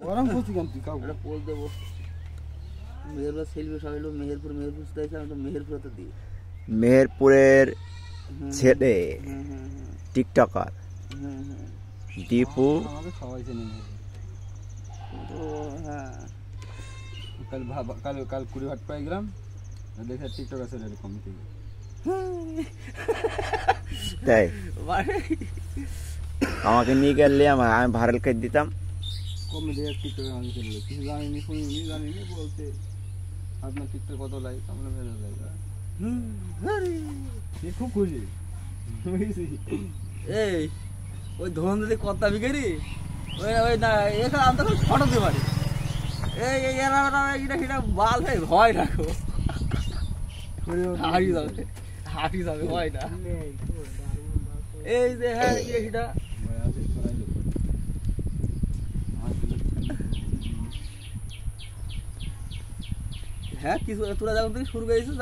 গরম করছি কেন তুই কাউ একটা পোস্ট দেবো মেহেরপুর সেলফি সবাই লোক মেহেরপুর শুধু আমি তো মেহেরপুর তো দিই মেহেরপুরের ছেলে টিকটকার দীপু আমাকে সবাই চেনে তো হ্যাঁ কাল 20 ভাট পাই গেলাম দেখে টিকটক আছে এরকম থেকে তাই আমাকে নিয়ে গেলে আমি ভাইরাল করে দিতাম কমে দেখে টিকটকে আমাকে চলে কিছু জানিনি জানিনি বলতে আপনার টিকটক কত লাইক আমরা ভেজা লাইক খুব খুশি এই ওই ধরুন যদি কর্তা বিকেরি ওই না এখানে আমি তো ফটো দিতে পারি এটা বাল ভাই ভয় রাখো হাঁটি যাবে ভয় না এই যে হ্যাঁ এটা হ্যাঁ কিছু তোরা যখন থেকে শুরু করেছিস